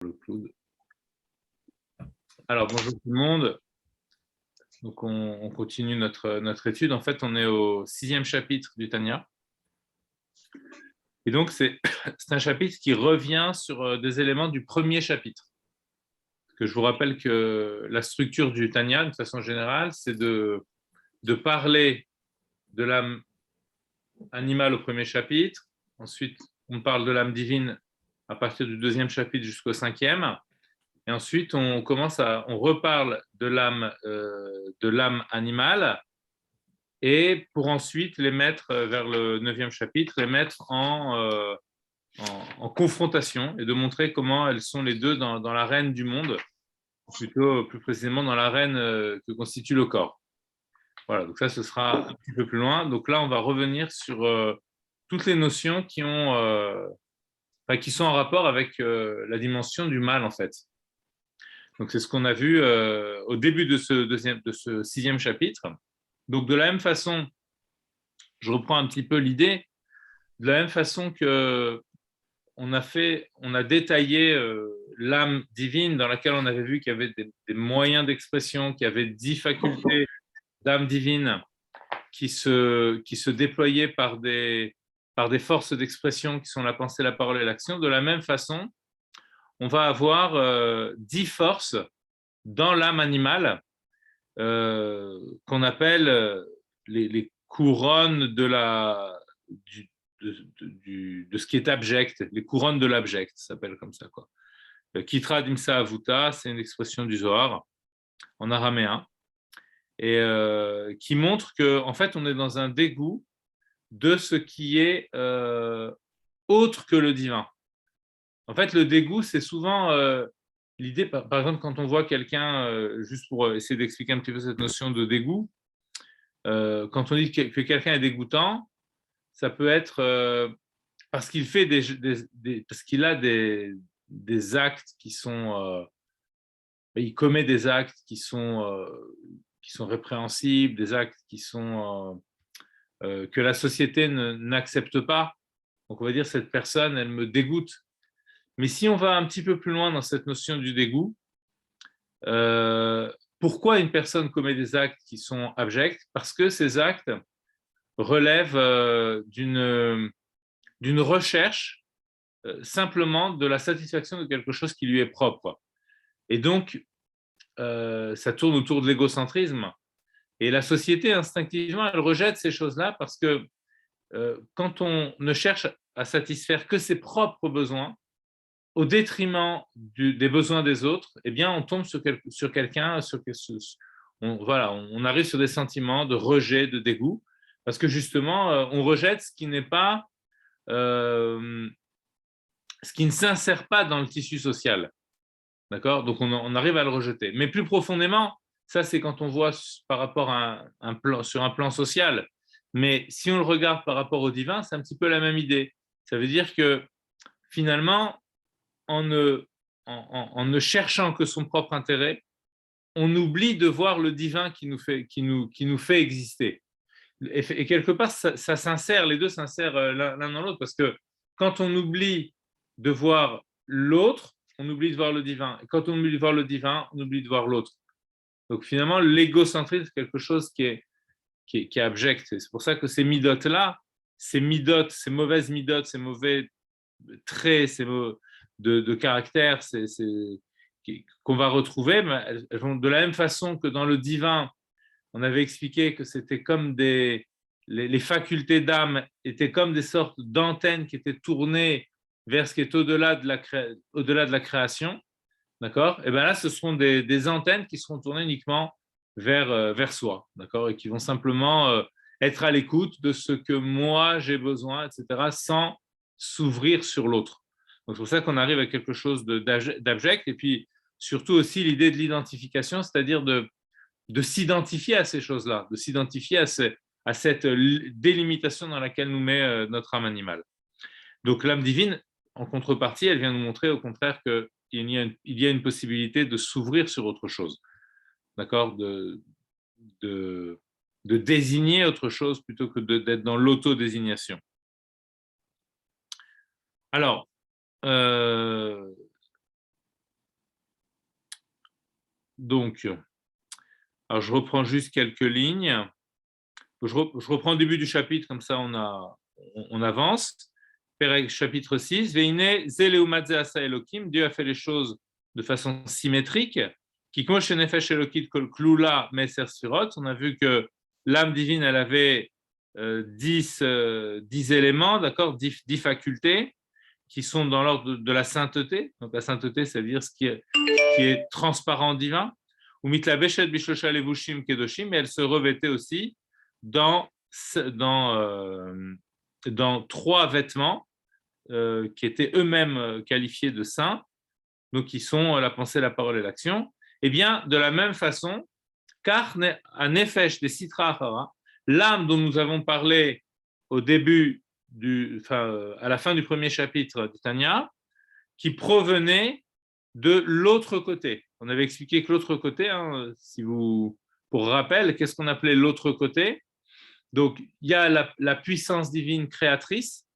Le cloud. Alors, bonjour tout le monde. Donc, on continue notre étude. En fait, on est au 6e chapitre du Tanya. Et donc, c'est un chapitre qui revient sur des éléments du premier chapitre. Parce que je vous rappelle que la structure du Tanya, de façon générale, c'est de parler de l'âme animale au premier chapitre. Ensuite, on parle de l'âme divine à partir du 2e chapitre jusqu'au 5e. Et ensuite, on reparle de l'âme animale, et pour ensuite les mettre vers le 9e chapitre, les mettre en confrontation et de montrer comment elles sont les deux dans l'arène du monde, plutôt plus précisément dans l'arène que constitue le corps. Voilà, donc ça, ce sera un petit peu plus loin. Donc là, on va revenir sur toutes les notions qui sont en rapport avec la dimension du mal, en fait. Donc, c'est ce qu'on a vu au début de ce 6e chapitre. Donc, de la même façon, je reprends un petit peu l'idée, de la même façon que on a détaillé l'âme divine dans laquelle on avait vu qu'il y avait des moyens d'expression, qu'il y avait 10 facultés d'âme divine qui se déployaient par des forces d'expression qui sont la pensée, la parole et l'action. De la même façon, on va avoir 10 forces dans l'âme animale qu'on appelle les couronnes de ce qui est abject, les couronnes de l'abject, ça s'appelle comme ça, quoi. Kitra dimsa avuta, c'est une expression du Zohar en araméen, et qui montre que en fait on est dans un dégoût de ce qui est autre que le divin. En fait, le dégoût, c'est souvent l'idée, par exemple, quand on voit quelqu'un, juste pour essayer d'expliquer un petit peu cette notion de dégoût, quand on dit que quelqu'un est dégoûtant, ça peut être parce qu'il fait parce qu'il a des actes qui sont, il commet des actes qui sont répréhensibles, des actes que la société n'accepte pas. Donc on va dire cette personne, elle me dégoûte. Mais si on va un petit peu plus loin dans cette notion du dégoût, pourquoi une personne commet des actes qui sont abjects? Parce que ces actes relèvent d'une recherche simplement de la satisfaction de quelque chose qui lui est propre. Et donc, ça tourne autour de l'égocentrisme. Et la société, instinctivement, elle rejette ces choses-là parce que quand on ne cherche à satisfaire que ses propres besoins, au détriment des besoins des autres, eh bien, on tombe sur quelqu'un, on arrive sur des sentiments de rejet, de dégoût, parce que justement, on rejette ce qui n'est pas, ce qui ne s'insère pas dans le tissu social. D'accord? Donc, on arrive à le rejeter. Mais plus profondément, ça, c'est quand on voit par rapport à sur un plan social. Mais si on le regarde par rapport au divin, c'est un petit peu la même idée. Ça veut dire que finalement, en ne cherchant que son propre intérêt, on oublie de voir le divin qui nous fait exister. Et quelque part, ça s'insère, les deux s'insèrent l'un dans l'autre, parce que quand on oublie de voir l'autre, on oublie de voir le divin. Et quand on oublie de voir le divin, on oublie de voir l'autre. Donc finalement, l'égocentrisme, c'est quelque chose qui est abject. C'est pour ça que ces midotes-là, ces mauvaises midotes, ces mauvais traits, de caractère qu'on va retrouver, elles vont de la même façon que dans le divin, on avait expliqué que c'était comme les facultés d'âme étaient comme des sortes d'antennes qui étaient tournées vers ce qui est au-delà de la création, d'accord? Et bien là, ce seront des antennes qui seront tournées uniquement vers soi, d'accord? Et qui vont simplement être à l'écoute de ce que moi j'ai besoin, etc., sans s'ouvrir sur l'autre. Donc c'est pour ça qu'on arrive à quelque chose d'abject, et puis surtout aussi l'idée de l'identification, c'est-à-dire de s'identifier à ces choses-là, de s'identifier à cette délimitation dans laquelle nous met notre âme animale. Donc l'âme divine, en contrepartie, elle vient nous montrer au contraire qu'il y a une possibilité de s'ouvrir sur autre chose, d'accord, de désigner autre chose plutôt que d'être dans l'autodésignation. Alors, Donc, alors je reprends juste quelques lignes. Je reprends le début du chapitre, comme ça on avance. Chapitre 6. Veine zeleumadze asa Elokim. Dieu a fait les choses de façon symétrique. Kikosh nefesh elokit kol klula meser sfirot. On a vu que l'âme divine, elle avait 10 éléments, d'accord, 10 facultés qui sont dans l'ordre de la sainteté. Donc la sainteté, ça veut dire ce qui est transparent divin. Ou mitlabeshet bishosha levushim kedoshim, mais elle se revêtait aussi dans 3 vêtements qui étaient eux-mêmes qualifiés de saints, donc qui sont la pensée, la parole et l'action. Eh bien, de la même façon, car un nefesh des sitra achara, l'âme dont nous avons parlé au début, à la fin du premier chapitre du Tanya, qui provenait de l'autre côté. On avait expliqué que l'autre côté, pour rappel, qu'est-ce qu'on appelait l'autre côté? Donc, il y a la puissance divine créatrice,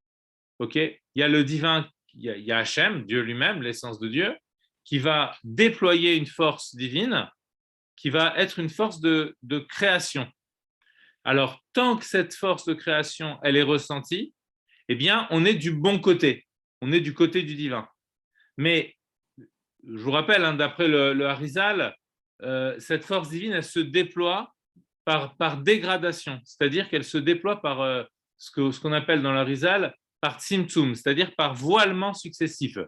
ok? Il y a le divin, il y a Hachem, Dieu lui-même, l'essence de Dieu, qui va déployer une force divine, qui va être une force de création. Alors, tant que cette force de création, elle est ressentie, eh bien, on est du bon côté, on est du côté du divin. Mais, je vous rappelle, d'après le Harizal, cette force divine, elle se déploie par dégradation, c'est-à-dire qu'elle se déploie par ce qu'on appelle dans l'Harizal par tzimtzum, c'est-à-dire par voilement successif.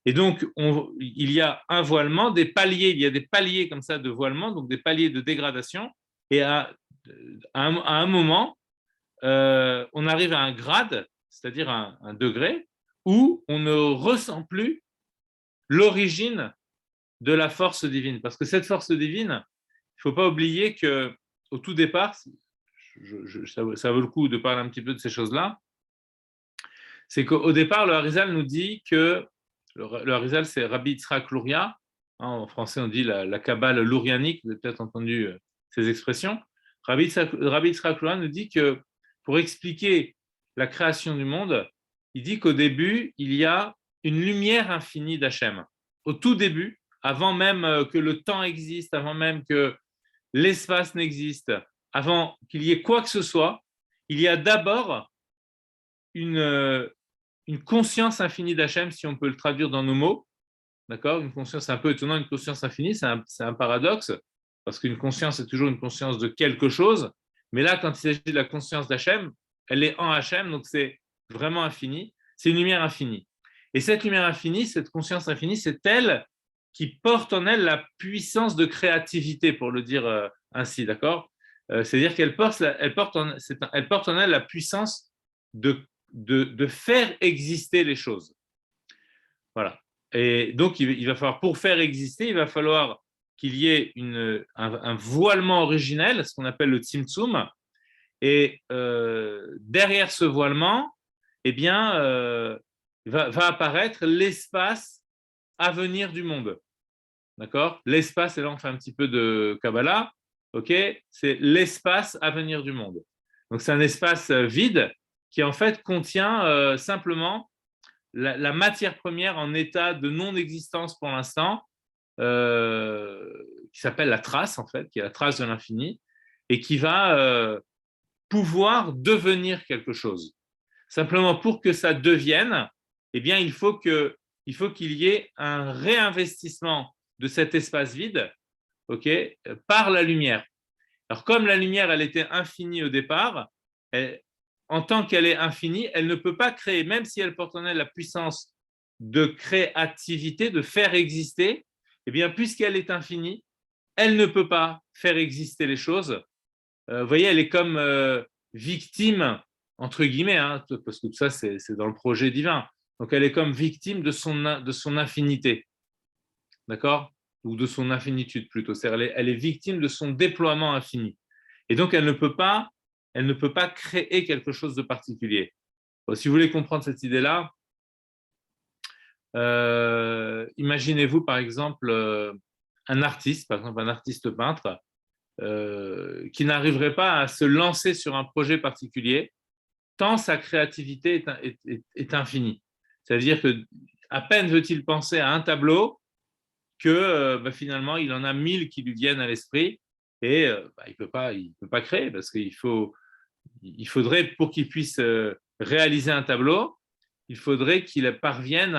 Et donc, il y a un voilement, des paliers, il y a des paliers comme ça de voilement, donc des paliers de dégradation, et à un moment, on arrive à un grade, c'est-à-dire un degré, où on ne ressent plus l'origine de la force divine. Parce que cette force divine, il ne faut pas oublier qu'au tout départ, ça vaut le coup de parler un petit peu de ces choses-là, c'est qu'au départ, le Harizal nous dit que, le Harizal, c'est Rabbi Yitzhak Luria, en français on dit la Kabbale lourianique, vous avez peut-être entendu ces expressions. Rabbi Yitzhak Luria nous dit que pour expliquer la création du monde, il dit qu'au début, il y a une lumière infinie d'Hachem. Au tout début, avant même que le temps existe, avant même que l'espace n'existe, avant qu'il y ait quoi que ce soit, il y a d'abord une conscience infinie d'Hachem, si on peut le traduire dans nos mots. D'accord? Une conscience, c'est un peu étonnant, une conscience infinie, c'est un paradoxe, parce qu'une conscience est toujours une conscience de quelque chose, mais là, quand il s'agit de la conscience d'Hachem, elle est en Hachem, donc c'est vraiment infini, c'est une lumière infinie. Et cette lumière infinie, cette conscience infinie, c'est elle qui porte en elle la puissance de créativité, pour le dire ainsi, d'accord? C'est-à-dire qu'elle porte en elle la puissance de faire exister les choses. Voilà. Et donc, il va falloir, pour faire exister, il va falloir qu'il y ait un voilement originel, ce qu'on appelle le tzimtzum. Et derrière ce voilement, eh bien, va apparaître l'espace à venir du monde. D'accord? L'espace, et là on fait un petit peu de Kabbalah, ok? C'est l'espace à venir du monde. Donc c'est un espace vide qui en fait contient simplement la matière première en état de non-existence pour l'instant, qui s'appelle la trace en fait, qui est la trace de l'infini, et qui va pouvoir devenir quelque chose. Simplement pour que ça devienne, eh bien il faut qu'il y ait un réinvestissement de cet espace vide, ok, par la lumière. Alors comme la lumière, elle était infinie au départ, en tant qu'elle est infinie, elle ne peut pas créer, même si elle porte en elle la puissance de créativité, de faire exister, eh bien, puisqu'elle est infinie, elle ne peut pas faire exister les choses. Vous voyez, elle est comme victime, entre guillemets, hein, parce que tout ça, c'est dans le projet divin. Donc, elle est comme victime de son infinité. D'accord? Ou de son infinitude plutôt. C'est-à-dire, elle est victime de son déploiement infini. Et donc, elle ne peut pas créer quelque chose de particulier. Bon, si vous voulez comprendre cette idée-là, imaginez-vous par exemple un artiste peintre, qui n'arriverait pas à se lancer sur un projet particulier tant sa créativité est infinie. C'est-à-dire que à peine veut-il penser à un tableau que finalement, il en a 1000 qui lui viennent à l'esprit et il peut pas créer parce qu'il faudrait, pour qu'il puisse réaliser un tableau, il faudrait qu'il parvienne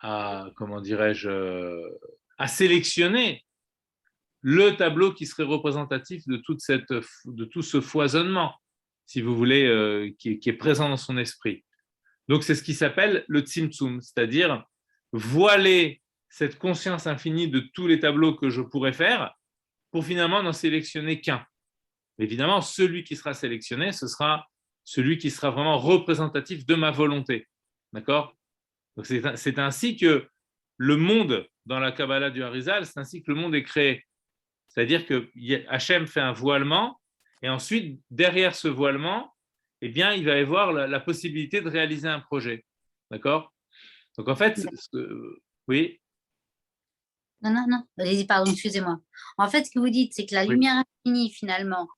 comment dirais-je, à sélectionner le tableau qui serait représentatif de tout ce foisonnement, si vous voulez, qui est présent dans son esprit. Donc, c'est ce qui s'appelle le tzimtzum, c'est-à-dire voiler cette conscience infinie de tous les tableaux que je pourrais faire pour finalement n'en sélectionner qu'un. Évidemment, celui qui sera sélectionné, ce sera celui qui sera vraiment représentatif de ma volonté. D'accord? Donc, c'est ainsi que le monde, dans la Kabbalah du Harizal, c'est ainsi que le monde est créé. C'est-à-dire que Hachem fait un voilement, et ensuite, derrière ce voilement, eh bien, il va y avoir la possibilité de réaliser un projet. D'accord? Donc, en fait, oui. Non. Allez-y, pardon, excusez-moi. En fait, ce que vous dites, c'est que la Oui. lumière infinie, finalement,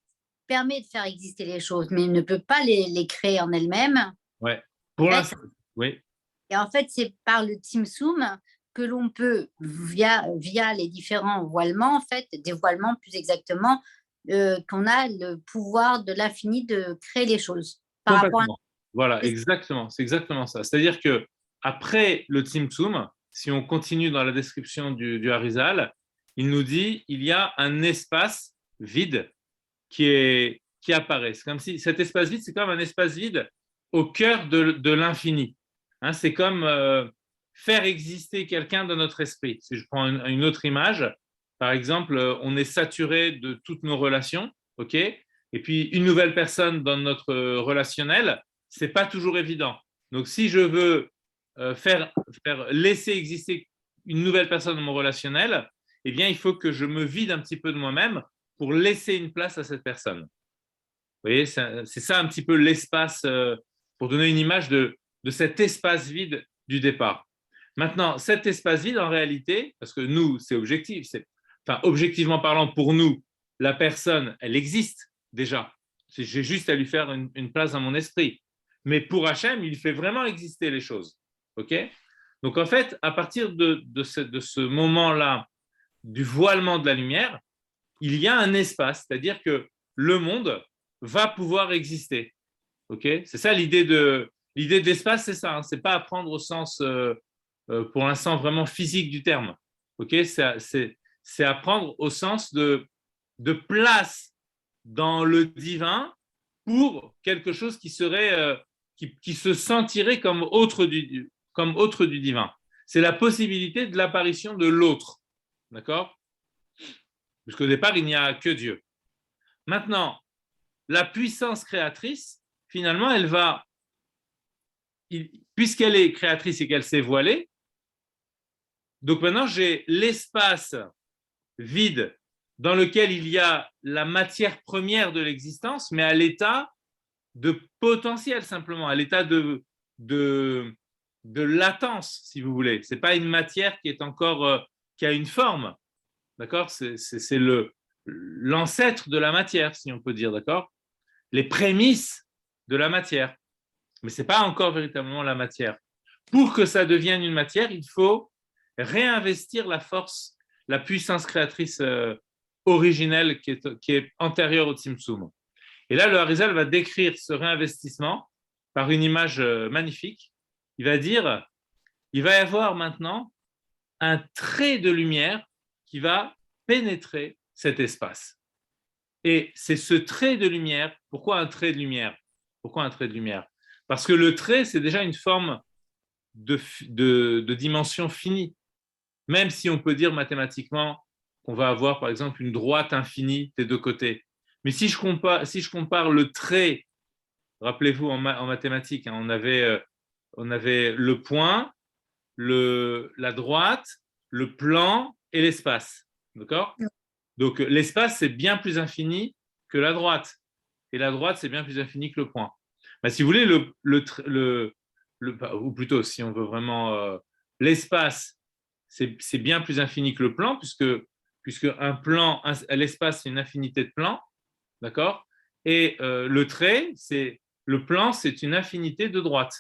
permet de faire exister les choses, mais ne peut pas les créer en elle-même. Ouais. Pour l'instant, oui. Et en fait, c'est par le Tzimtzum que l'on peut, via les différents voilements, en fait, des voilements plus exactement, qu'on a le pouvoir de l'infini de créer les choses. Par rapport à... Complètement. Voilà, exactement. C'est exactement ça. C'est-à-dire que après le Tzimtzum, si on continue dans la description du Harizal, il nous dit il y a un espace vide qui apparaît. C'est comme si cet espace vide, c'est comme un espace vide au cœur de l'infini. Hein, c'est comme faire exister quelqu'un dans notre esprit. Si je prends une autre image, par exemple, on est saturé de toutes nos relations, ok? Et puis une nouvelle personne dans notre relationnel, c'est pas toujours évident. Donc, si je veux faire laisser exister une nouvelle personne dans mon relationnel, eh bien, il faut que je me vide un petit peu de moi-même pour laisser une place à cette personne. Vous voyez, c'est ça un petit peu l'espace, pour donner une image de cet espace vide du départ. Maintenant, cet espace vide, en réalité, parce que nous, c'est objectif, enfin, objectivement parlant, pour nous, la personne, elle existe déjà. J'ai juste à lui faire une place dans mon esprit. Mais pour Hachem, il fait vraiment exister les choses. OK? Donc, en fait, à partir de ce moment-là, du voilement de la lumière, il y a un espace, c'est-à-dire que le monde va pouvoir exister. Ok, c'est ça l'idée de l'espace, c'est ça. Hein, c'est pas à prendre au sens, pour l'instant vraiment physique du terme. Ok, c'est à prendre au sens de place dans le divin pour quelque chose qui serait qui se sentirait comme autre du divin. C'est la possibilité de l'apparition de l'autre. D'accord? Puisqu'au départ, il n'y a que Dieu. Maintenant, la puissance créatrice, finalement, elle va, puisqu'elle est créatrice et qu'elle s'est voilée, donc maintenant j'ai l'espace vide dans lequel il y a la matière première de l'existence, mais à l'état de potentiel simplement, à l'état de latence, si vous voulez. Ce n'est pas une matière qui est encore, qui a une forme, d'accord? C'est l'ancêtre de la matière, si on peut dire, d'accord? Les prémices de la matière. Mais ce n'est pas encore véritablement la matière. Pour que ça devienne une matière, il faut réinvestir la force, la puissance créatrice originelle qui est antérieure au Tzimtzum. Et là, le Harizal va décrire ce réinvestissement par une image magnifique. Il va dire, il va y avoir maintenant un trait de lumière qui va pénétrer cet espace. Et c'est ce trait de lumière. Pourquoi un trait de lumière? Pourquoi un trait de lumière? Parce que le trait, c'est déjà une forme de dimension finie. Même si on peut dire mathématiquement qu'on va avoir, par exemple, une droite infinie des deux côtés. Mais si je compare le trait, rappelez-vous en mathématiques, hein, on avait le point, la droite, le plan et l'espace. D'accord? Donc, l'espace, c'est bien plus infini que la droite. Et la droite, c'est bien plus infini que le point. Ben, si vous voulez, ou plutôt, si on veut vraiment, l'espace, c'est bien plus infini que le plan, puisque l'espace, c'est une infinité de plans, d'accord? Et le trait, le plan, c'est une infinité de droites,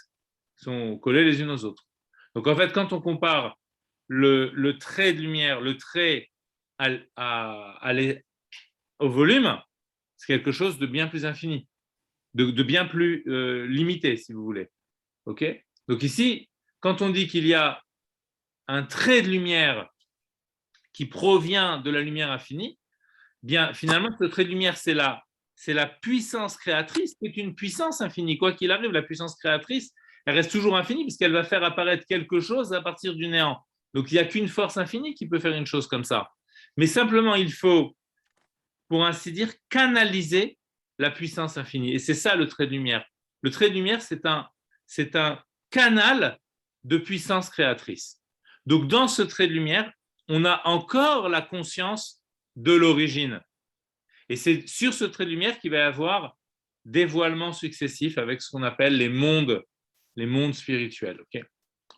qui sont collées les unes aux autres. Donc, en fait, quand on compare le trait de lumière, le trait au volume, c'est quelque chose de bien plus infini, de bien plus limité, si vous voulez. Ok? Donc ici, quand on dit qu'il y a un trait de lumière qui provient de la lumière infinie, bien finalement, ce trait de lumière, c'est la puissance créatrice, qui est une puissance infinie. Quoi qu'il arrive, la puissance créatrice, elle reste toujours infinie, puisqu'elle va faire apparaître quelque chose à partir du néant. Donc, il n'y a qu'une force infinie qui peut faire une chose comme ça. Mais simplement, il faut, pour ainsi dire, canaliser la puissance infinie. Et c'est ça le trait de lumière. Le trait de lumière, c'est un canal de puissance créatrice. Donc, dans ce trait de lumière, on a encore la conscience de l'origine. Et c'est sur ce trait de lumière qu'il va y avoir dévoilements successifs avec ce qu'on appelle les mondes spirituels. Okay,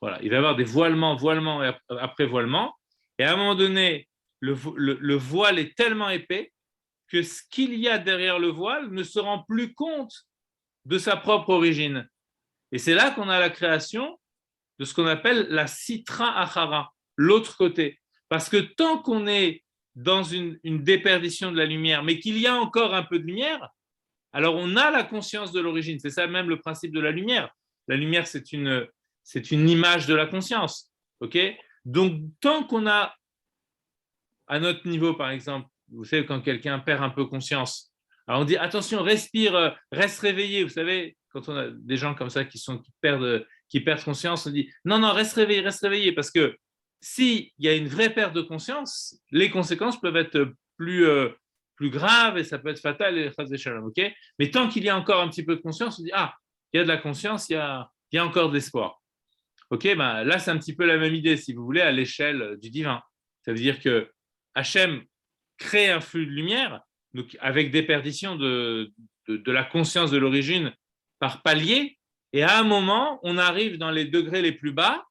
voilà. Il va y avoir des voilements après voilements. Et à un moment donné, le voile est tellement épais que ce qu'il y a derrière le voile ne se rend plus compte de sa propre origine. Et c'est là qu'on a la création de ce qu'on appelle la Sitra Achara, l'autre côté. Parce que tant qu'on est dans une déperdition de la lumière, mais qu'il y a encore un peu de lumière, alors on a la conscience de l'origine. C'est ça même le principe de la lumière. La lumière, c'est une image de la conscience. Okay, donc, tant qu'on a, à notre niveau, par exemple, vous savez, quand quelqu'un perd un peu conscience, alors on dit attention, respire, reste réveillé. Vous savez, quand on a des gens comme ça qui perdent conscience, on dit non, non, reste réveillé, parce que s'il y a une vraie perte de conscience, les conséquences peuvent être plus graves et ça peut être fatal. Okay, mais tant qu'il y a encore un petit peu de conscience, on dit ah, il y a de la conscience, il y a encore de l'espoir. Okay, ben, là, c'est un petit peu la même idée, si vous voulez, à l'échelle du divin. Ça veut dire que Hachem crée un flux de lumière, donc avec déperdition de la conscience de l'origine par palier, et à un moment, on arrive dans les degrés les plus bas,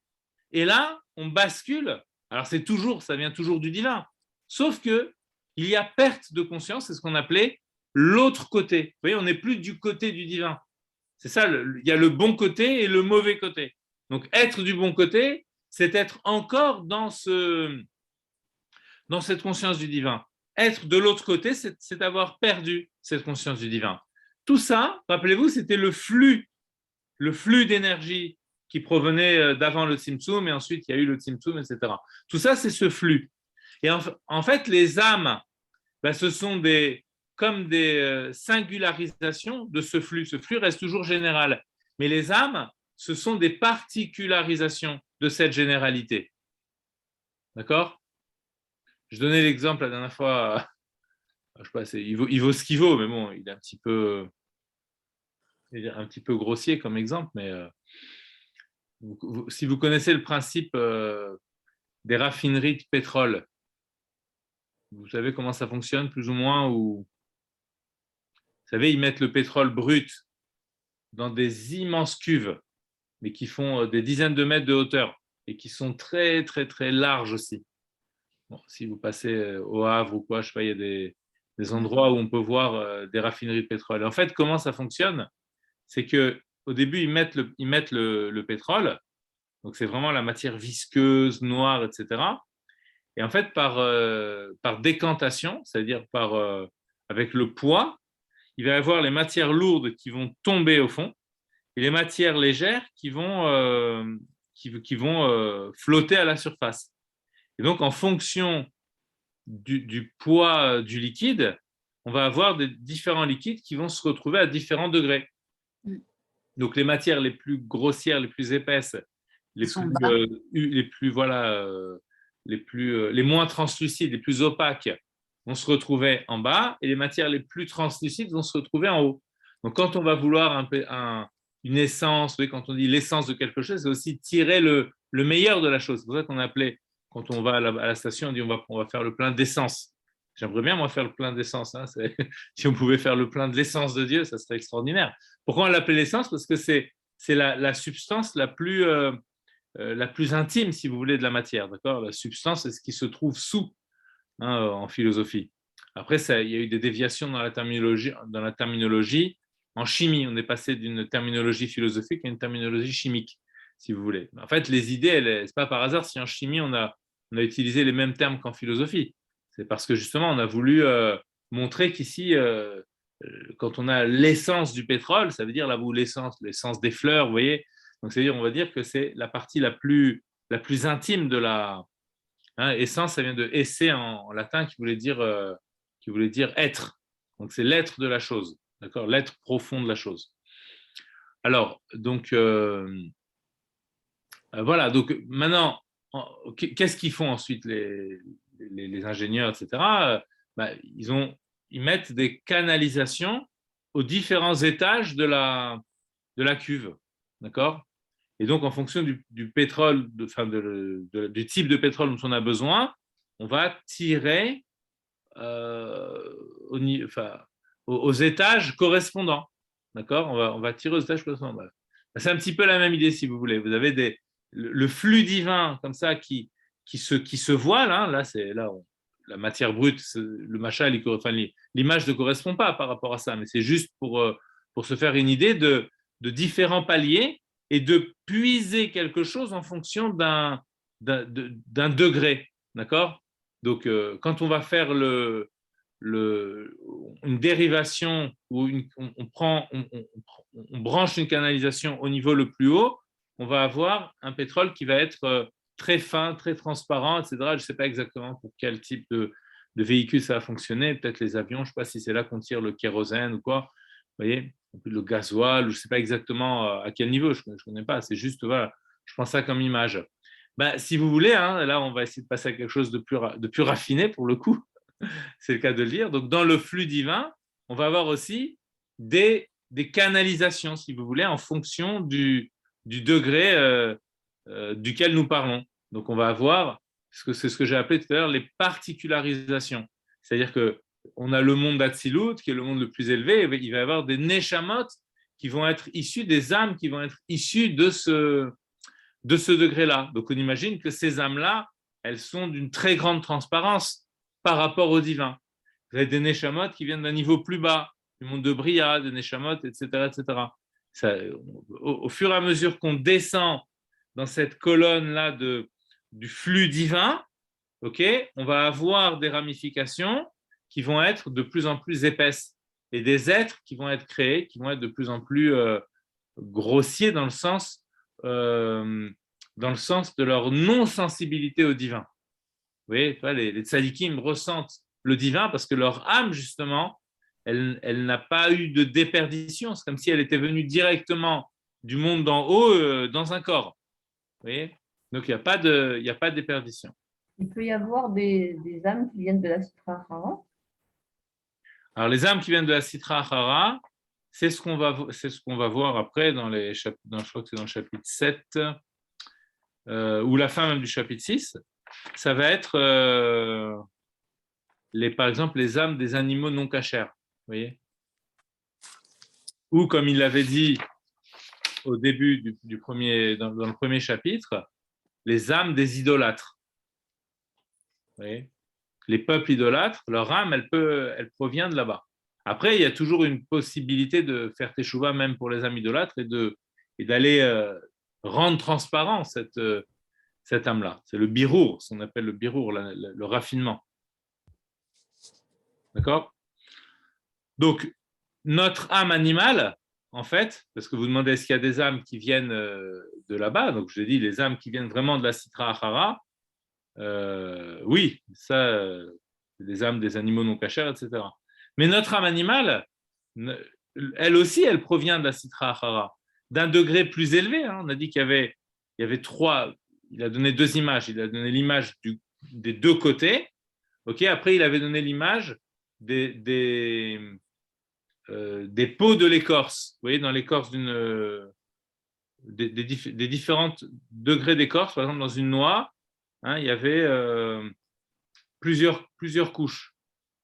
et là, on bascule. Alors, ça vient toujours du divin, sauf que il y a perte de conscience, c'est ce qu'on appelait l'autre côté. Vous voyez, on n'est plus du côté du divin. C'est ça, il y a le bon côté et le mauvais côté. Donc, être du bon côté, c'est être encore dans cette conscience du divin. Être de l'autre côté, c'est avoir perdu cette conscience du divin. Tout ça, rappelez-vous, c'était le flux d'énergie qui provenait d'avant le Tzimtzum, et ensuite il y a eu le Tzimtzum, etc. Tout ça, c'est ce flux. Et en fait, les âmes, ce sont comme des singularisations de ce flux. Ce flux reste toujours général. Mais les âmes, ce sont des particularisations de cette généralité. D'accord? Je donnais l'exemple la dernière fois, je sais pas, il vaut ce qu'il vaut, mais bon, il est un petit peu grossier comme exemple, mais si vous connaissez le principe des raffineries de pétrole, vous savez comment ça fonctionne plus ou moins, ou vous savez, ils mettent le pétrole brut dans des immenses cuves, mais qui font des dizaines de mètres de hauteur et qui sont très, très, très larges aussi. Bon, si vous passez au Havre ou quoi, je sais pas, il y a des endroits où on peut voir des raffineries de pétrole. Et en fait, comment ça fonctionne? C'est qu'au début, ils mettent le pétrole, donc c'est vraiment la matière visqueuse, noire, etc. Et en fait, par décantation, c'est-à-dire avec le poids, il va y avoir les matières lourdes qui vont tomber au fond et les matières légères qui vont flotter à la surface. Et donc, en fonction du poids du liquide, on va avoir des différents liquides qui vont se retrouver à différents degrés. Donc, les matières les plus grossières, les plus épaisses, les moins translucides, les plus opaques, vont se retrouver en bas, et les matières les plus translucides vont se retrouver en haut. Donc, quand on va vouloir une essence, oui, quand on dit l'essence de quelque chose, c'est aussi tirer le meilleur de la chose. C'est pour ça qu'on appelait, quand on va à la station, on dit on va faire le plein d'essence. J'aimerais bien, moi, faire le plein d'essence. Hein. Si on pouvait faire le plein de l'essence de Dieu, ça serait extraordinaire. Pourquoi on l'appelait l'essence? Parce que c'est la substance la plus intime, si vous voulez, de la matière. D'accord? La substance, c'est ce qui se trouve sous, hein, en philosophie. Après, il y a eu des déviations dans la terminologie. En chimie, on est passé d'une terminologie philosophique à une terminologie chimique. si vous voulez. En fait, les idées, ce n'est pas par hasard si en chimie, on a utilisé les mêmes termes qu'en philosophie. C'est parce que justement, on a voulu montrer qu'ici, quand on a l'essence du pétrole, ça veut dire là où l'essence des fleurs, vous voyez. Donc, c'est-à-dire, on va dire que c'est la partie la plus intime de la essence. Ça vient de esse en latin qui voulait dire être. Donc, c'est l'être de la chose, d'accord, l'être profond de la chose. Alors, donc, voilà. Donc, maintenant, qu'est-ce qu'ils font ensuite les ingénieurs, etc. Ils mettent des canalisations aux différents étages de la cuve, d'accord. Et donc, en fonction du pétrole, du type de pétrole dont on a besoin, on va tirer aux étages correspondants, d'accord. On va tirer aux étages correspondants. C'est un petit peu la même idée, si vous voulez. Vous avez le flux divin comme ça qui se voile. Là, c'est la matière brute, le machin, l'image ne correspond pas par rapport à ça, mais c'est juste pour se faire une idée de différents paliers et de puiser quelque chose en fonction d'un degré, d'accord. Donc, quand on va faire une dérivation où on branche une canalisation au niveau le plus haut, on va avoir un pétrole qui va être très fin, très transparent, etc. Je ne sais pas exactement pour quel type de véhicule ça va fonctionner, peut-être les avions, je ne sais pas si c'est là qu'on tire le kérosène ou quoi, vous voyez, le gasoil, je ne sais pas exactement à quel niveau, je ne connais pas, c'est juste, voilà, je prends ça comme image. Si vous voulez, là, on va essayer de passer à quelque chose de plus raffiné pour le coup, c'est le cas de le dire. Donc, dans le flux divin, on va avoir aussi des canalisations, si vous voulez, en fonction du degré duquel nous parlons. Donc, on va avoir, c'est ce que j'ai appelé tout à l'heure, les particularisations. C'est-à-dire qu'on a le monde d'Atsilut, qui est le monde le plus élevé, et il va y avoir des Neshamot qui vont être issus, des âmes qui vont être issues de ce degré-là. Donc, on imagine que ces âmes-là, elles sont d'une très grande transparence par rapport au divin. Vous avez des Neshamot qui viennent d'un niveau plus bas, du monde de Bria, des Neshamot, etc. etc. Ça, au fur et à mesure qu'on descend dans cette colonne-là du flux divin, okay, on va avoir des ramifications qui vont être de plus en plus épaisses et des êtres qui vont être créés, qui vont être de plus en plus grossiers dans le sens de leur non-sensibilité au divin. Vous voyez, les tzadikim ressentent le divin parce que leur âme, justement, elle n'a pas eu de déperdition. C'est comme si elle était venue directement du monde d'en haut dans un corps. Vous voyez, donc il n'y a pas de déperdition. Il peut y avoir des âmes qui viennent de la Sitra Achara. Alors, les âmes qui viennent de la Sitra Achara, c'est ce qu'on va voir après je crois que c'est dans le chapitre 7 ou la fin même du chapitre 6. Ça va être, par exemple, les âmes des animaux non cachers. Vous voyez, ou comme il l'avait dit au début dans le premier chapitre, les âmes des idolâtres. Vous voyez, les peuples idolâtres, leur âme, elle provient de là-bas. Après, il y a toujours une possibilité de faire teshuva même pour les âmes idolâtres et d'aller rendre transparent cette âme-là. C'est le birour, ce qu'on appelle le birour, le raffinement. D'accord? Donc, notre âme animale, en fait, parce que vous demandez est-ce qu'il y a des âmes qui viennent de là-bas, donc je dis les âmes qui viennent vraiment de la Sitra Achara, oui, ça, des âmes des animaux non cachers, etc. Mais notre âme animale, elle aussi, elle provient de la Sitra Achara, d'un degré plus élevé. On a dit qu'il y avait trois, il a donné deux images. Il a donné l'image des deux côtés. Okay, après, il avait donné l'image des peaux de l'écorce. Vous voyez, dans l'écorce des différents degrés d'écorce, par exemple, dans une noix, il y avait plusieurs couches.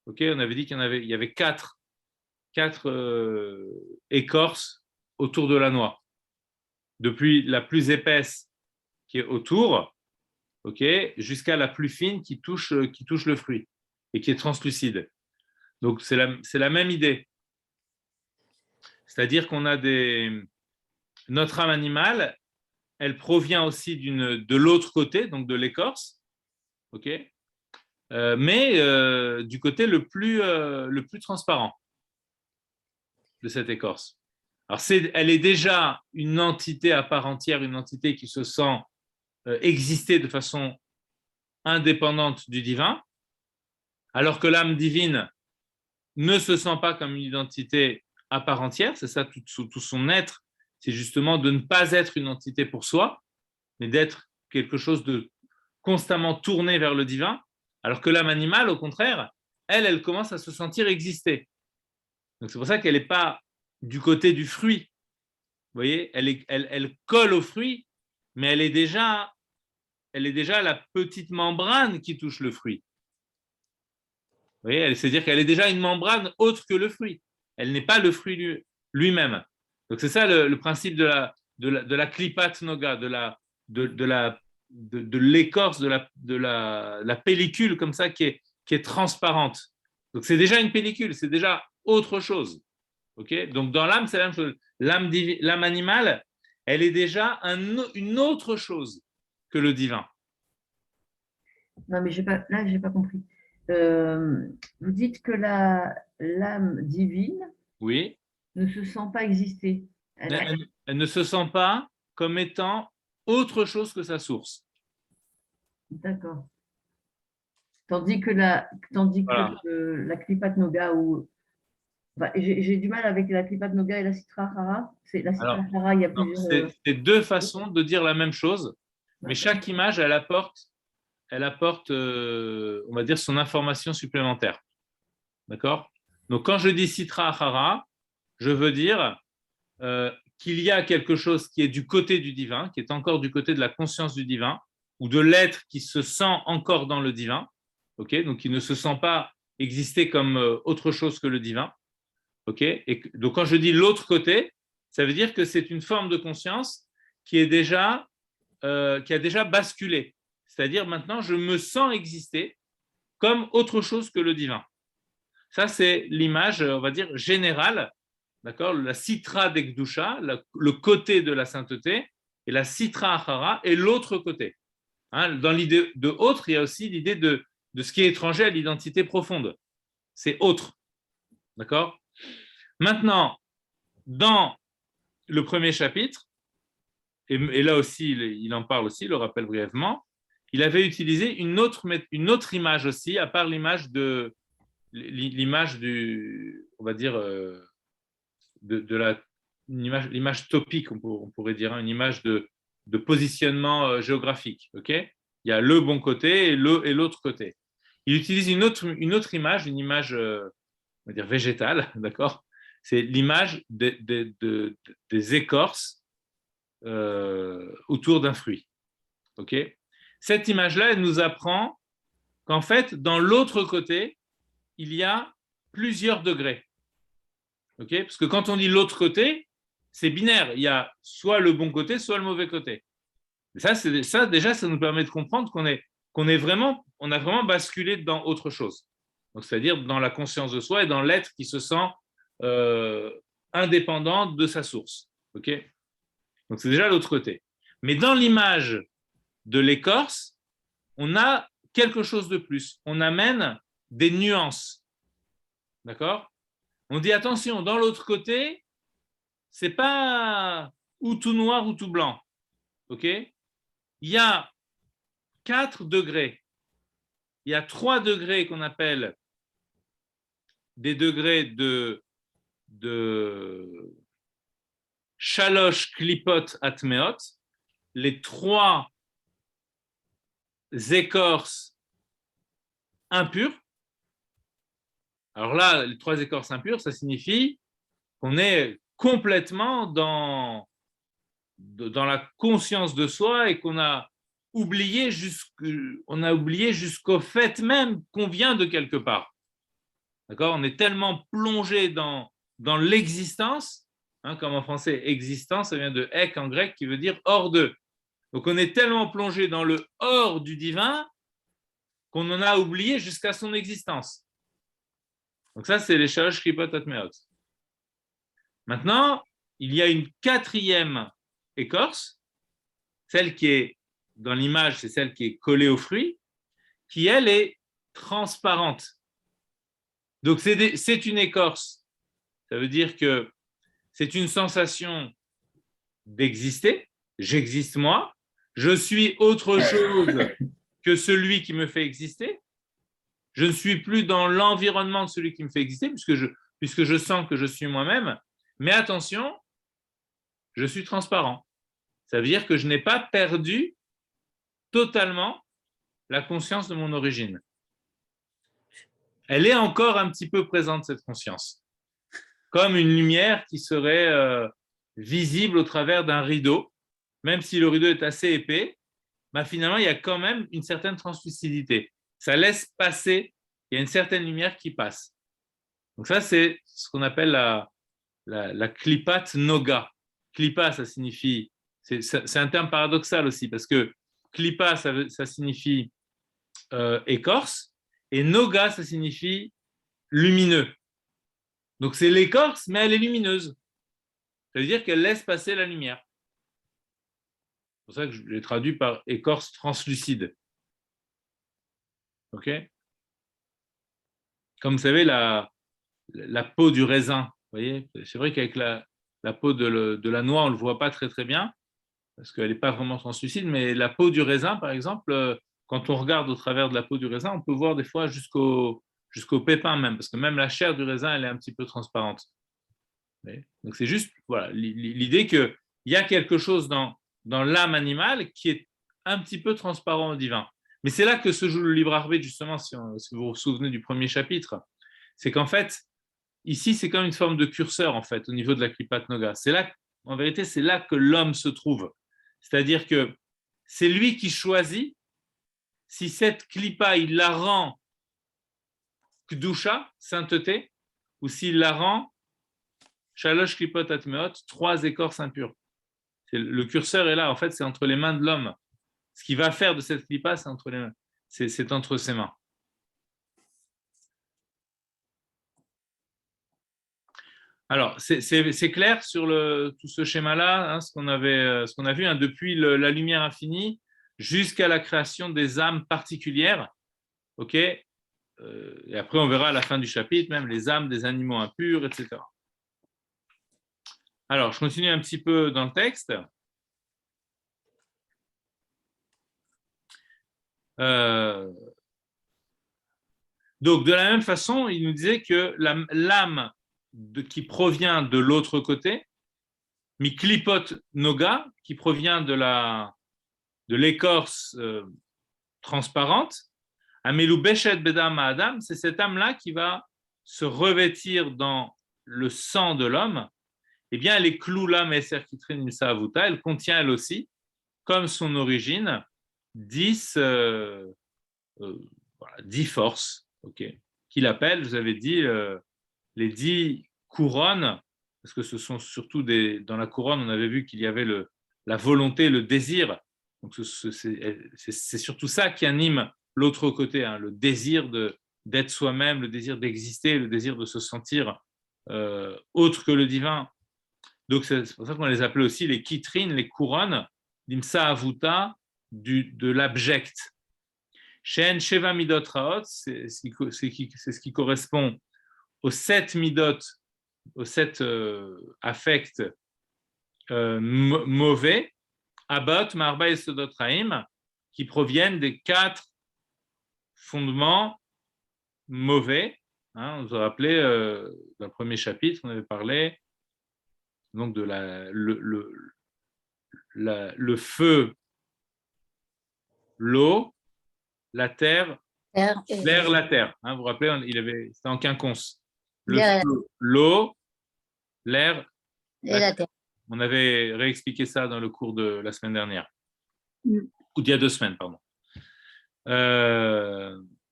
Okay, on avait dit qu'il y avait quatre écorces autour de la noix. Depuis la plus épaisse qui est autour, okay, jusqu'à la plus fine qui touche le fruit et qui est translucide. Donc, c'est la même idée. C'est-à-dire qu'on a notre âme animale, elle provient aussi de l'autre côté, donc de l'écorce, ok, mais du côté le plus transparent de cette écorce. Alors, elle est déjà une entité à part entière, une entité qui se sent exister de façon indépendante du divin, alors que l'âme divine ne se sent pas comme une identité à part entière, c'est ça tout son être, c'est justement de ne pas être une entité pour soi, mais d'être quelque chose de constamment tourné vers le divin, alors que l'âme animale, au contraire, elle commence à se sentir exister. Donc c'est pour ça qu'elle n'est pas du côté du fruit. Vous voyez, elle colle au fruit, mais elle est déjà la petite membrane qui touche le fruit. Vous voyez, c'est-à-dire qu'elle est déjà une membrane autre que le fruit. Elle n'est pas le fruit lui-même. Donc c'est ça le principe de la klipat noga, de l'écorce, de la pellicule comme ça qui est transparente. Donc c'est déjà une pellicule, c'est déjà autre chose. Okay, donc dans l'âme, c'est la même chose. L'âme animale, elle est déjà une autre chose que le divin. Non, mais là, j'ai pas compris. Vous dites que l'âme divine Oui. ne se sent pas exister. Elle ne se sent pas comme étant autre chose que sa source. D'accord. Tandis que Voilà. la Klipat Noga, enfin, j'ai du mal avec la Klipat Noga et la Sitra Hara. La Sitra Alors, Hara, il y a plusieurs. c'est deux façons de dire la même chose, mais chaque image, elle apporte, on va dire, son information supplémentaire. D'accord? Donc, quand je dis Sitra Hara, je veux dire qu'il y a quelque chose qui est du côté du divin, qui est encore du côté de la conscience du divin, ou de l'être qui se sent encore dans le divin, okay, donc qui ne se sent pas exister comme autre chose que le divin. Okay, et donc quand je dis l'autre côté, ça veut dire que c'est une forme de conscience qui a déjà basculé. C'est-à-dire maintenant, je me sens exister comme autre chose que le divin. Ça, c'est l'image, on va dire, générale, d'accord, la citra d'Ekdusha, le côté de la sainteté, et la citra achara est l'autre côté. Hein, dans l'idée de autre, il y a aussi l'idée de ce qui est étranger à l'identité profonde. C'est autre. D'accord? Maintenant, dans le premier chapitre, et là aussi, il en parle aussi, il le rappelle brièvement, il avait utilisé une autre image aussi, à part l'image du, on va dire, l'image topique, on pourrait dire, une image de positionnement géographique. Okay, il y a le bon côté et l'autre côté. Il utilise une autre image, on va dire végétale, d'accord? C'est l'image des écorces autour d'un fruit. Okay, cette image-là, elle nous apprend qu'en fait, dans l'autre côté, il y a plusieurs degrés. Okay, parce que quand on dit l'autre côté, c'est binaire. Il y a soit le bon côté, soit le mauvais côté. Et ça, déjà, ça nous permet de comprendre qu'on a vraiment basculé dans autre chose. Donc, c'est-à-dire dans la conscience de soi et dans l'être qui se sent indépendant de sa source. Okay, donc, c'est déjà l'autre côté. Mais dans l'image de l'écorce, on a quelque chose de plus. On amène des nuances. D'accord? On dit attention, dans l'autre côté, c'est pas ou tout noir ou tout blanc. OK? Il y a 4 degrés. Il y a 3 degrés qu'on appelle des degrés de Shalosh Klipot Atmeot, les 3 écorces impures. Alors là, les 3 écorces impures, ça signifie qu'on est complètement dans la conscience de soi et qu'on a oublié jusqu'au fait même qu'on vient de quelque part. D'accord? On est tellement plongé dans l'existence, hein, comme en français, existence, ça vient de ek en grec qui veut dire hors de. Donc on est tellement plongé dans le hors du divin qu'on en a oublié jusqu'à son existence. Donc ça, c'est les Shalosh Klipot Atmeot. Maintenant, il y a une 4e écorce celle qui est dans l'image, c'est celle qui est collée au fruit, qui elle est transparente. Donc c'est une écorce. Ça veut dire que c'est une sensation d'exister. J'existe moi. Je suis autre chose que celui qui me fait exister. Je ne suis plus dans l'environnement de celui qui me fait exister, puisque je sens que je suis moi-même. Mais attention, je suis transparent. Ça veut dire que je n'ai pas perdu totalement la conscience de mon origine. Elle est encore un petit peu présente, cette conscience, comme une lumière qui serait visible au travers d'un rideau, même si le rideau est assez épais, bah finalement, il y a quand même une certaine translucidité. Ça laisse passer, il y a une certaine lumière qui passe. Donc ça, c'est ce qu'on appelle la klipat noga. Klipa, ça signifie, c'est un terme paradoxal aussi, parce que klipa, ça signifie écorce, et noga, ça signifie lumineux. Donc c'est l'écorce, mais elle est lumineuse. Ça veut dire qu'elle laisse passer la lumière. C'est pour ça que je l'ai traduit par écorce translucide. Ok? Comme vous savez, la peau du raisin, vous voyez, c'est vrai qu'avec la peau de la noix, on ne le voit pas très très bien, parce qu'elle n'est pas vraiment translucide, mais la peau du raisin, par exemple, quand on regarde au travers de la peau du raisin, on peut voir des fois jusqu'au pépin même, parce que même la chair du raisin, elle est un petit peu transparente. Donc c'est juste voilà, l'idée qu'il y a quelque chose dans l'âme animale qui est un petit peu transparent au divin. Mais c'est là que se joue le libre arbitre, justement, si vous vous souvenez du premier chapitre. C'est qu'en fait, ici, c'est comme une forme de curseur, en fait, au niveau de la Kripat Noga. C'est là, en vérité, c'est là que l'homme se trouve. C'est-à-dire que c'est lui qui choisit si cette klipa, il la rend kdusha, sainteté, ou s'il la rend shalosh klipot atmeot, 3 écorces impures. Le curseur est là, en fait, c'est entre les mains de l'homme. Ce qu'il va faire de cette klipa, c'est entre ses mains. Alors, c'est clair sur tout ce schéma-là, hein, ce qu'on a vu hein, depuis la lumière infinie jusqu'à la création des âmes particulières. Ok, et après, on verra à la fin du chapitre même les âmes des animaux impurs, etc. Alors, je continue un petit peu dans le texte. Donc, de la même façon, il nous disait que l'âme qui provient de l'autre côté, miklipot noga, qui provient de l'écorce transparente, amelou beshet bedam adam, c'est cette âme-là qui va se revêtir dans le sang de l'homme. Eh bien, elle est kloula meser kitrin misa avuta, elle contient elle aussi, comme son origine, 10 forces, okay, qu'il appelle, je vous avais dit, les 10 couronnes, parce que ce sont surtout dans la couronne, on avait vu qu'il y avait la volonté, le désir. Donc c'est surtout ça qui anime l'autre côté, hein, le désir d'être soi-même, le désir d'exister, le désir de se sentir autre que le divin. Donc c'est pour ça qu'on les appelait aussi les kitrines, les couronnes, d'imsa avuta, de l'abject. Shen Sheva Midot Raot, c'est ce qui correspond aux 7 midot, aux 7 affects mauvais, Abot, Marba et Sodot Raim, qui proviennent des 4 fondements mauvais. Hein, on vous a rappelé, dans le premier chapitre, on avait parlé donc de le feu, l'eau, la terre, l'air, la terre. Hein, vous vous rappelez, c'était en quinconce. Le feu, l'eau, l'air, la terre. On avait réexpliqué ça dans le cours de la semaine dernière. Ou d'il y a 2 semaines, pardon.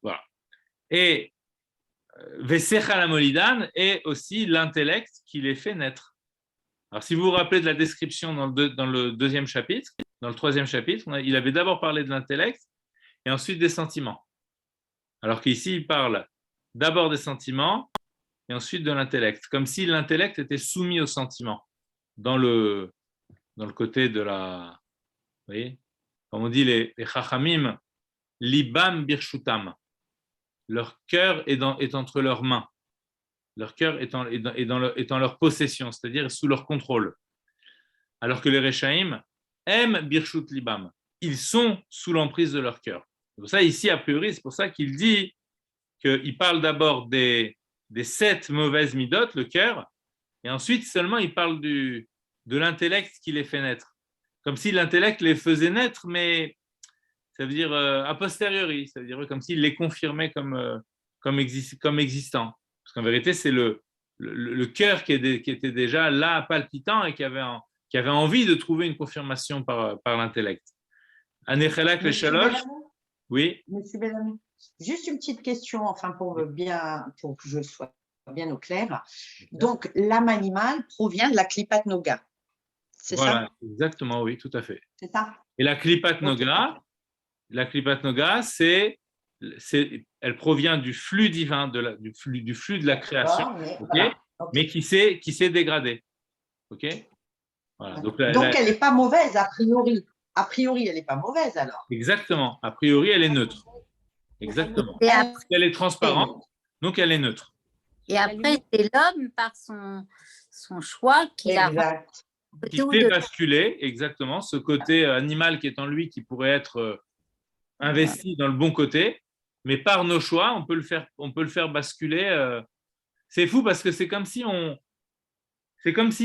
Voilà. Et Vesechal Amolidan est aussi l'intellect qui les fait naître. Alors, si vous vous rappelez de la description dans le deuxième chapitre, dans le troisième chapitre, il avait d'abord parlé de l'intellect et ensuite des sentiments. Alors qu'ici, il parle d'abord des sentiments et ensuite de l'intellect, comme si l'intellect était soumis aux sentiments dans le côté de la voyez, comme on dit les Chachamim, libam birshutam. Leur cœur est entre leurs mains. Leur cœur est en leur possession, c'est-à-dire sous leur contrôle. Alors que les Rechaim aiment birshut libam. Ils sont sous l'emprise de leur cœur. C'est pour ça, ici, a priori, c'est pour ça qu'il dit qu'il parle d'abord des 7 mauvaises midot, le cœur, et ensuite seulement il parle de l'intellect qui les fait naître. Comme si l'intellect les faisait naître, mais ça veut dire a posteriori, ça veut dire comme s'il les confirmait comme existants. Parce qu'en vérité, c'est le cœur qui était déjà là, palpitant, et qui avait envie de trouver une confirmation par l'intellect. Anechelak le Shalosh. Oui. Monsieur Bellamy, juste une petite question, enfin pour que je sois bien au clair. Donc, l'âme animale provient de la Klipat Noga. C'est voilà, ça? Exactement, oui, tout à fait. C'est ça? Et la Klipat Noga, elle provient du flux divin, du flux de la création, mais qui s'est dégradé. Okay, voilà. Donc elle n'est pas mauvaise, a priori. A priori, elle n'est pas mauvaise alors. Exactement. A priori, elle est neutre. Exactement. Et après, elle est transparente, donc elle est neutre. Et après, c'est l'homme, par son choix, qui fait basculer, exactement, ce côté animal qui est en lui, qui pourrait être investi dans le bon côté, mais par nos choix, on peut le faire basculer. C'est fou parce que c'est comme si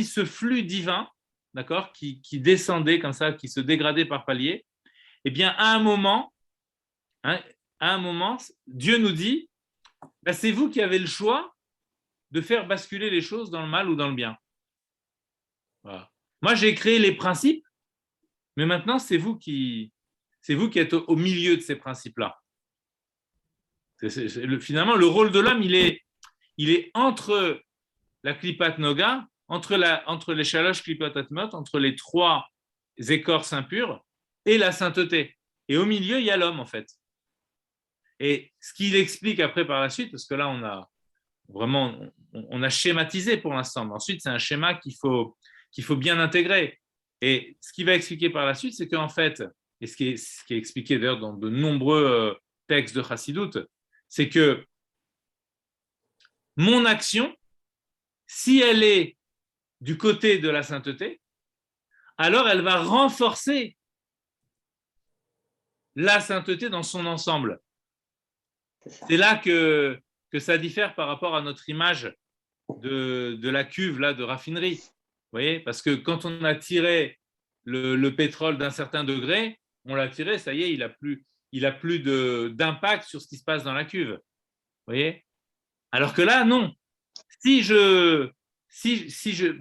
ce flux divin, d'accord, qui descendait comme ça, qui se dégradait par paliers, eh bien, à un moment, Dieu nous dit, ben, c'est vous qui avez le choix de faire basculer les choses dans le mal ou dans le bien. Voilà. Moi, j'ai créé les principes, mais maintenant, c'est vous qui êtes au milieu de ces principes-là. Finalement, le rôle de l'homme, il est entre la Klipat Noga, entre les Shalosh Klipat Atmot, entre les 3 écorces impures et la sainteté. Et au milieu, il y a l'homme, en fait. Et ce qu'il explique après par la suite, parce que là, on a schématisé pour l'instant, mais ensuite, c'est un schéma qu'il faut bien intégrer. Et ce qu'il va expliquer par la suite, c'est qu'en fait, et ce qui est expliqué d'ailleurs dans de nombreux textes de Chassidut, c'est que mon action, si elle est du côté de la sainteté, alors elle va renforcer la sainteté dans son ensemble. C'est là que ça diffère par rapport à notre image de la cuve là, de raffinerie. Vous voyez, parce que quand on a tiré le pétrole d'un certain degré, on l'a tiré, ça y est, il a plus d'impact sur ce qui se passe dans la cuve. Vous voyez? Alors que là, non.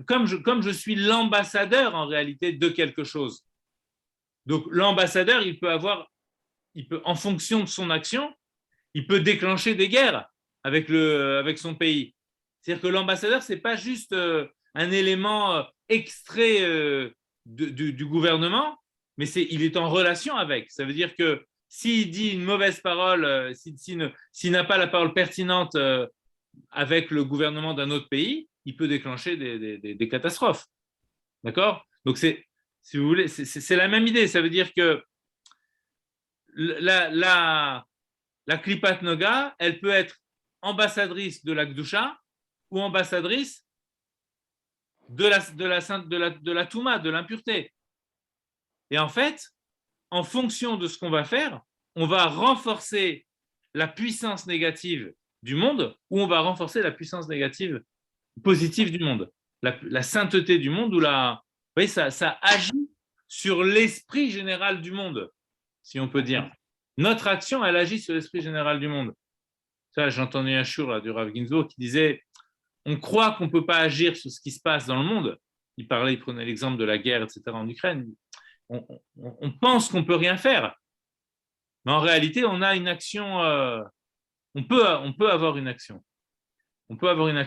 Comme je suis l'ambassadeur en réalité de quelque chose. Donc l'ambassadeur, il peut, en fonction de son action, il peut déclencher des guerres avec son pays. C'est-à-dire que l'ambassadeur, c'est pas juste un élément extrait du gouvernement, mais il est en relation avec. Ça veut dire que s'il dit une mauvaise parole, s'il n'a pas la parole pertinente avec le gouvernement d'un autre pays, il peut déclencher des catastrophes. D'accord? Donc, si vous voulez, c'est la même idée. Ça veut dire que la Klipat Noga, elle peut être ambassadrice de la Gdusha ou ambassadrice de la Touma, de l'impureté. Et en fait, en fonction de ce qu'on va faire, on va renforcer la puissance négative du monde ou on va renforcer la puissance négative positive du monde, la sainteté du monde, ou vous voyez, ça agit sur l'esprit général du monde, si on peut dire. Notre action, elle agit sur l'esprit général du monde. Ça, j'ai entendu un shur du Rav Ginsburg qui disait, on croit qu'on ne peut pas agir sur ce qui se passe dans le monde. Il prenait l'exemple de la guerre, etc. en Ukraine. On pense qu'on ne peut rien faire. Mais en réalité, on a une action, on peut avoir une action. On peut avoir une action.